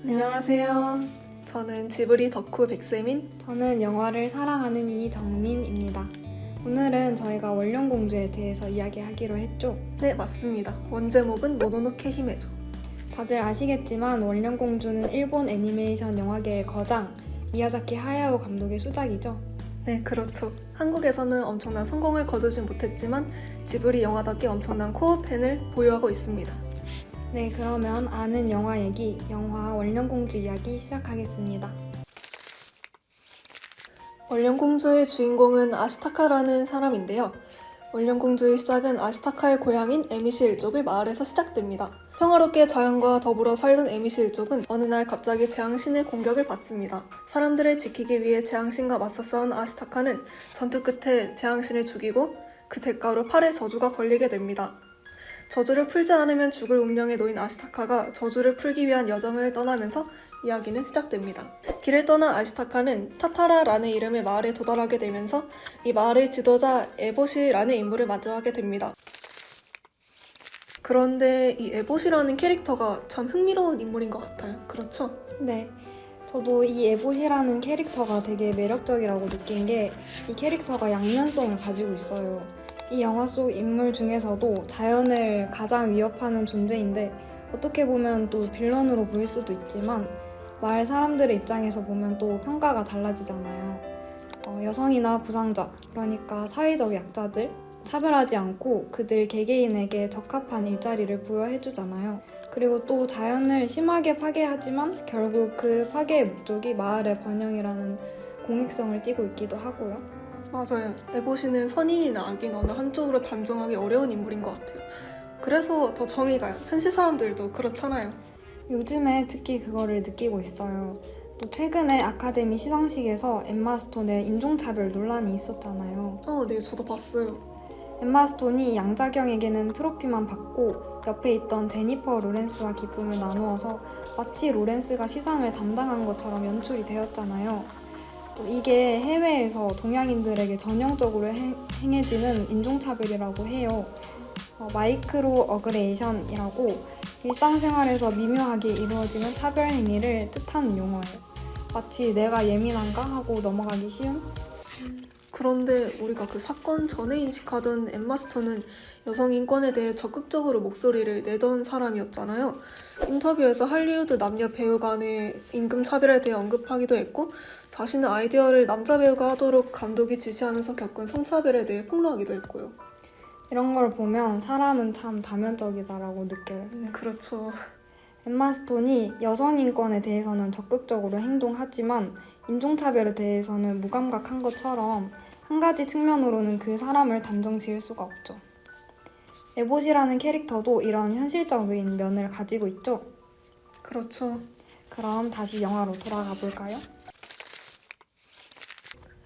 안녕하세요. 저는 지브리 덕후 백세민. 저는 영화를 사랑하는 이정민입니다. 오늘은 저희가 원령공주에 대해서 이야기하기로 했죠. 네, 맞습니다. 원제목은 모노노케 히메죠. 다들 아시겠지만 원령공주는 일본 애니메이션 영화계의 거장 미야자키 하야오 감독의 수작이죠. 네, 그렇죠. 한국에서는 엄청난 성공을 거두진 못했지만 지브리 영화답게 엄청난 코어 팬을 보유하고 있습니다. 네, 그러면 아는 영화 얘기, 영화 원령공주 이야기 시작하겠습니다. 원령공주의 주인공은 아시타카라는 사람인데요. 원령공주의 시작은 아시타카의 고향인 에미시 일족의 마을에서 시작됩니다. 평화롭게 자연과 더불어 살던 에미시 일족은 어느 날 갑자기 재앙신의 공격을 받습니다. 사람들을 지키기 위해 재앙신과 맞서 싸운 아시타카는 전투 끝에 재앙신을 죽이고 그 대가로 팔에 저주가 걸리게 됩니다. 저주를 풀지 않으면 죽을 운명에 놓인 아시타카가 저주를 풀기 위한 여정을 떠나면서 이야기는 시작됩니다. 길을 떠난 아시타카는 타타라라는 이름의 마을에 도달하게 되면서 이 마을의 지도자 에보시라는 인물을 마주하게 됩니다. 그런데 이 에보시라는 캐릭터가 참 흥미로운 인물인 것 같아요. 그렇죠? 네, 저도 이 에보시라는 캐릭터가 되게 매력적이라고 느낀 게 이 캐릭터가 양면성을 가지고 있어요. 이 영화 속 인물 중에서도 자연을 가장 위협하는 존재인데 어떻게 보면 또 빌런으로 보일 수도 있지만 마을 사람들의 입장에서 보면 또 평가가 달라지잖아요. 여성이나 부상자, 그러니까 사회적 약자들 차별하지 않고 그들 개개인에게 적합한 일자리를 부여해주잖아요. 그리고 또 자연을 심하게 파괴하지만 결국 그 파괴의 목적이 마을의 번영이라는 공익성을 띠고 있기도 하고요. 맞아요. 에보시는 선인이나 악인 어느 한쪽으로 단정하기 어려운 인물인 것 같아요. 그래서 더 정이 가요. 현실 사람들도 그렇잖아요. 요즘에 특히 그거를 느끼고 있어요. 또 최근에 아카데미 시상식에서 엠마 스톤의 인종차별 논란이 있었잖아요. 네, 저도 봤어요. 엠마 스톤이 양자경에게는 트로피만 받고 옆에 있던 제니퍼 로렌스와 기쁨을 나누어서 마치 로렌스가 시상을 담당한 것처럼 연출이 되었잖아요. 또 이게 해외에서 동양인들에게 전형적으로 행해지는 인종차별이라고 해요. 마이크로 어그레이션이라고 일상생활에서 미묘하게 이루어지는 차별 행위를 뜻하는 용어예요. 마치 내가 예민한가 하고 넘어가기 쉬운? 그런데 우리가 그 사건 전에 인식하던 엠마 스톤은 여성 인권에 대해 적극적으로 목소리를 내던 사람이었잖아요. 인터뷰에서 할리우드 남녀 배우 간의 임금 차별에 대해 언급하기도 했고 자신의 아이디어를 남자 배우가 하도록 감독이 지시하면서 겪은 성차별에 대해 폭로하기도 했고요. 이런 걸 보면 사람은 참 다면적이다라고 느껴요. 그렇죠. 엠마 스톤이 여성 인권에 대해서는 적극적으로 행동하지만 인종차별에 대해서는 무감각한 것처럼 한 가지 측면으로는 그 사람을 단정 지을 수가 없죠. 에보시라는 캐릭터도 이런 현실적인 면을 가지고 있죠. 그렇죠. 그럼 다시 영화로 돌아가 볼까요?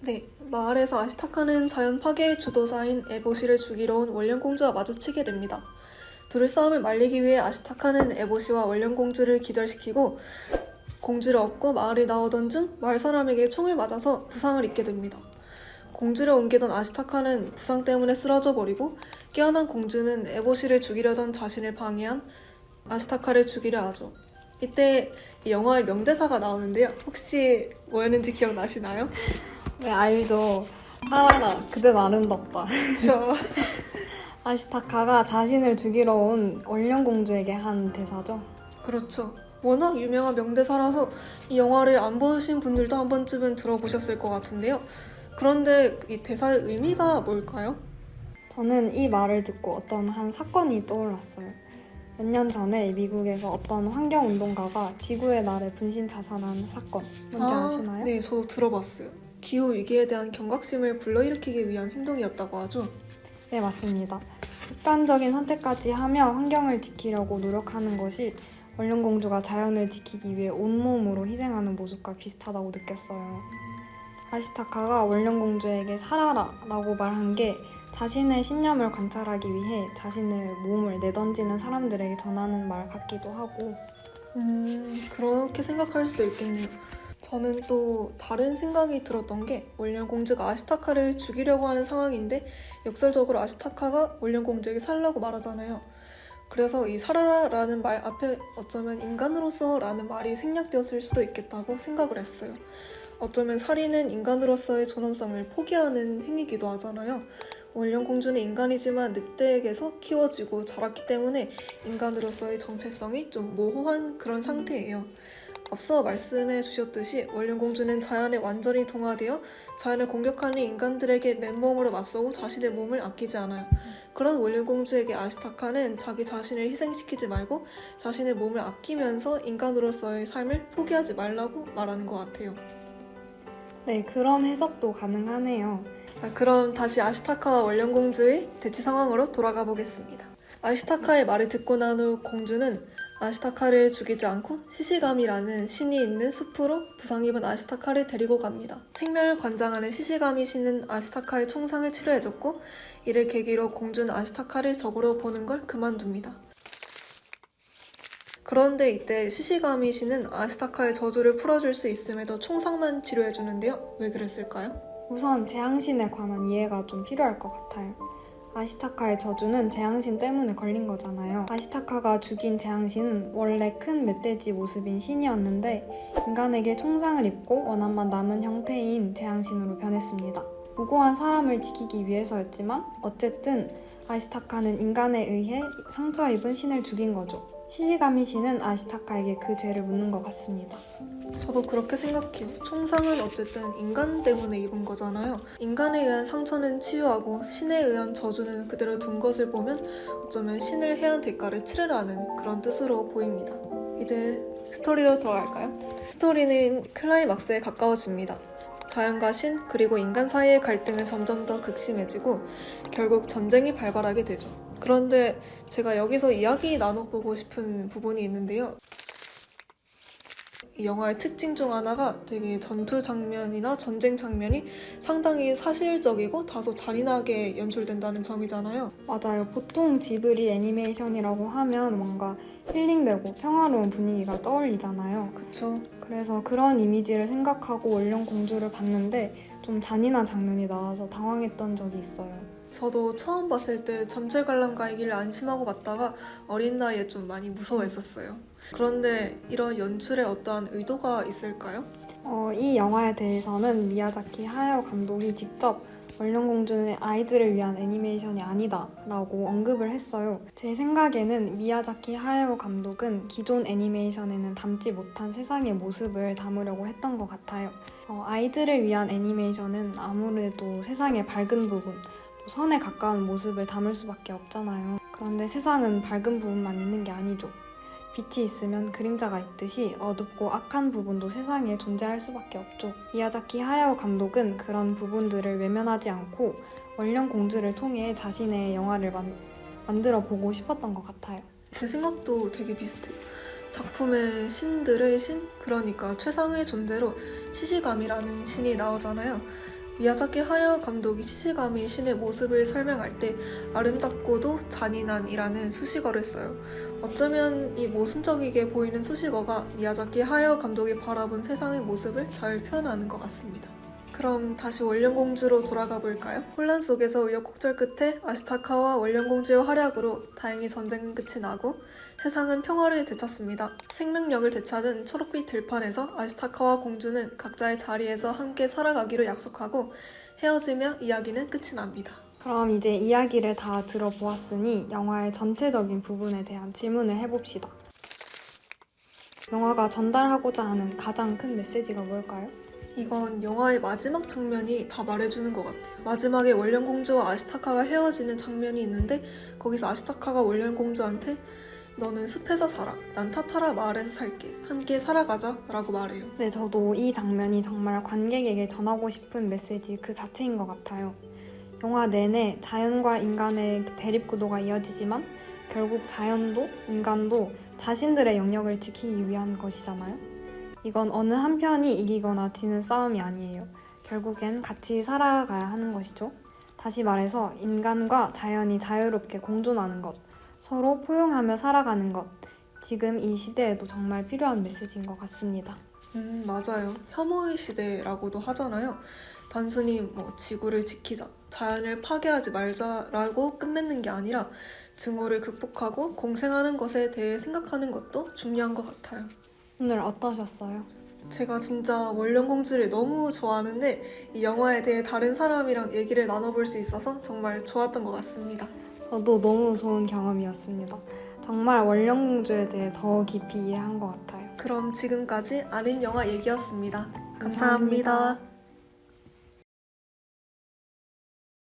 네, 마을에서 아시타카는 자연 파괴의 주도자인 에보시를 죽이러 온 원령공주와 마주치게 됩니다. 둘의 싸움을 말리기 위해 아시타카는 에보시와 원령공주를 기절시키고 공주를 업고 마을에 나오던 중 마을 사람에게 총을 맞아서 부상을 입게 됩니다. 공주를 옮기던 아시타카는 부상 때문에 쓰러져 버리고 깨어난 공주는 에보시를 죽이려던 자신을 방해한 아시타카를 죽이려 하죠. 이때 이 영화의 명대사가 나오는데요. 혹시 뭐였는지 기억나시나요? 네, 알죠. 살아라, 그댄 아름답다. 그렇죠. 아시타카가 자신을 죽이러 온 원령공주에게 한 대사죠. 그렇죠. 워낙 유명한 명대사라서 이 영화를 안 보신 분들도 한 번쯤은 들어보셨을 것 같은데요. 그런데 이 대사의 의미가 뭘까요? 저는 이 말을 듣고 어떤 한 사건이 떠올랐어요. 몇 년 전에 미국에서 어떤 환경운동가가 지구의 날에 분신 자살한 사건, 뭔지 아시나요? 네, 저도 들어봤어요. 기후위기에 대한 경각심을 불러일으키기 위한 행동이었다고 하죠. 네, 맞습니다. 극단적인 선택까지 하며 환경을 지키려고 노력하는 것이 원령공주가 자연을 지키기 위해 온몸으로 희생하는 모습과 비슷하다고 느꼈어요. 아시타카가 원령공주에게 살아라 라고 말한 게 자신의 신념을 관찰하기 위해 자신의 몸을 내던지는 사람들에게 전하는 말 같기도 하고. 그렇게 생각할 수도 있겠네요. 저는 또 다른 생각이 들었던 게 원령공주가 아시타카를 죽이려고 하는 상황인데 역설적으로 아시타카가 원령공주에게 살라고 말하잖아요. 그래서 이 살아라라는 말 앞에 어쩌면 인간으로서라는 말이 생략되었을 수도 있겠다고 생각을 했어요. 어쩌면 살인은 인간으로서의 존엄성을 포기하는 행위이기도 하잖아요. 원령공주는 인간이지만 늑대에게서 키워지고 자랐기 때문에 인간으로서의 정체성이 좀 모호한 그런 상태예요. 앞서 말씀해 주셨듯이 원령공주는 자연에 완전히 동화되어 자연을 공격하는 인간들에게 맨몸으로 맞서고 자신의 몸을 아끼지 않아요. 그런 원령공주에게 아시타카는 자기 자신을 희생시키지 말고 자신의 몸을 아끼면서 인간으로서의 삶을 포기하지 말라고 말하는 것 같아요. 네, 그런 해석도 가능하네요. 자, 그럼 다시 아시타카와 원령공주의 대치 상황으로 돌아가 보겠습니다. 아시타카의 말을 듣고 난 후 공주는 아시타카를 죽이지 않고 시시가미라는 신이 있는 숲으로 부상 입은 아시타카를 데리고 갑니다. 생명을 관장하는 시시가미 신은 아시타카의 총상을 치료해줬고 이를 계기로 공주는 아시타카를 적으로 보는 걸 그만둡니다. 그런데 이때 시시가미 신은 아시타카의 저주를 풀어줄 수 있음에도 총상만 치료해주는데요. 왜 그랬을까요? 우선 재앙신에 관한 이해가 좀 필요할 것 같아요. 아시타카의 저주는 재앙신 때문에 걸린 거잖아요. 아시타카가 죽인 재앙신은 원래 큰 멧돼지 모습인 신이었는데 인간에게 총상을 입고 원한만 남은 형태인 재앙신으로 변했습니다. 무고한 사람을 지키기 위해서였지만 어쨌든 아시타카는 인간에 의해 상처 입은 신을 죽인 거죠. 시시가미 신은 아시타카에게 그 죄를 묻는 것 같습니다. 저도 그렇게 생각해요. 총상은 어쨌든 인간 때문에 입은 거잖아요. 인간에 의한 상처는 치유하고 신에 의한 저주는 그대로 둔 것을 보면 어쩌면 신을 해한 대가를 치르라는 그런 뜻으로 보입니다. 이제 스토리로 돌아갈까요? 스토리는 클라이막스에 가까워집니다. 자연과 신 그리고 인간 사이의 갈등은 점점 더 극심해지고 결국 전쟁이 발발하게 되죠. 그런데 제가 여기서 이야기 나눠보고 싶은 부분이 있는데요. 이 영화의 특징 중 하나가 되게 전투 장면이나 전쟁 장면이 상당히 사실적이고 다소 잔인하게 연출된다는 점이잖아요. 맞아요. 보통 지브리 애니메이션이라고 하면 뭔가 힐링되고 평화로운 분위기가 떠올리잖아요. 그쵸? 그래서 그런 이미지를 생각하고 원령공주를 봤는데 좀 잔인한 장면이 나와서 당황했던 적이 있어요. 저도 처음 봤을 때 전체 관람가이길 안심하고 봤다가 어린 나이에 좀 많이 무서워했었어요. 그런데 이런 연출에 어떠한 의도가 있을까요? 이 영화에 대해서는 미야자키 하야오 감독이 직접 원령공주는 아이들을 위한 애니메이션이 아니다 라고 언급을 했어요. 제 생각에는 미야자키 하야오 감독은 기존 애니메이션에는 담지 못한 세상의 모습을 담으려고 했던 것 같아요. 아이들을 위한 애니메이션은 아무래도 세상의 밝은 부분, 또 선에 가까운 모습을 담을 수밖에 없잖아요. 그런데 세상은 밝은 부분만 있는 게 아니죠. 빛이 있으면 그림자가 있듯이 어둡고 악한 부분도 세상에 존재할 수밖에 없죠. 미야자키 하야오 감독은 그런 부분들을 외면하지 않고 원령공주를 통해 자신의 영화를 만들어 보고 싶었던 것 같아요. 제 생각도 되게 비슷해요. 작품의 신들의 신? 그러니까 최상의 존재로 시시가미라는 신이 나오잖아요. 미야자키 하야오 감독이 시시가미 신의 모습을 설명할 때 아름답고도 잔인한이라는 수식어를 써요. 어쩌면 이 모순적이게 보이는 수식어가 미야자키 하야오 감독이 바라본 세상의 모습을 잘 표현하는 것 같습니다. 그럼 다시 원령공주로 돌아가 볼까요? 혼란 속에서 우여곡절 끝에 아시타카와 원령공주의 활약으로 다행히 전쟁은 끝이 나고 세상은 평화를 되찾습니다. 생명력을 되찾은 초록빛 들판에서 아시타카와 공주는 각자의 자리에서 함께 살아가기로 약속하고 헤어지며 이야기는 끝이 납니다. 그럼 이제 이야기를 다 들어보았으니 영화의 전체적인 부분에 대한 질문을 해봅시다. 영화가 전달하고자 하는 가장 큰 메시지가 뭘까요? 이건 영화의 마지막 장면이 다 말해주는 것 같아요. 마지막에 원령공주와 아시타카가 헤어지는 장면이 있는데 거기서 아시타카가 원령공주한테 너는 숲에서 살아, 난 타타라 마을에서 살게, 함께 살아가자 라고 말해요. 네, 저도 이 장면이 정말 관객에게 전하고 싶은 메시지 그 자체인 것 같아요. 영화 내내 자연과 인간의 대립구도가 이어지지만 결국 자연도 인간도 자신들의 영역을 지키기 위한 것이잖아요. 이건 어느 한편이 이기거나 지는 싸움이 아니에요. 결국엔 같이 살아가야 하는 것이죠. 다시 말해서 인간과 자연이 자유롭게 공존하는 것, 서로 포용하며 살아가는 것, 지금 이 시대에도 정말 필요한 메시지인 것 같습니다. 맞아요. 혐오의 시대라고도 하잖아요. 단순히 뭐 지구를 지키자, 자연을 파괴하지 말자라고 끝맺는 게 아니라 증오를 극복하고 공생하는 것에 대해 생각하는 것도 중요한 것 같아요. 오늘 어떠셨어요? 제가 진짜 원령공주를 너무 좋아하는데 이 영화에 대해 다른 사람이랑 얘기를 나눠볼 수 있어서 정말 좋았던 것 같습니다. 저도 너무 좋은 경험이었습니다. 정말 원령공주에 대해 더 깊이 이해한 것 같아요. 그럼 지금까지 아는 영화 얘기였습니다. 감사합니다. 감사합니다.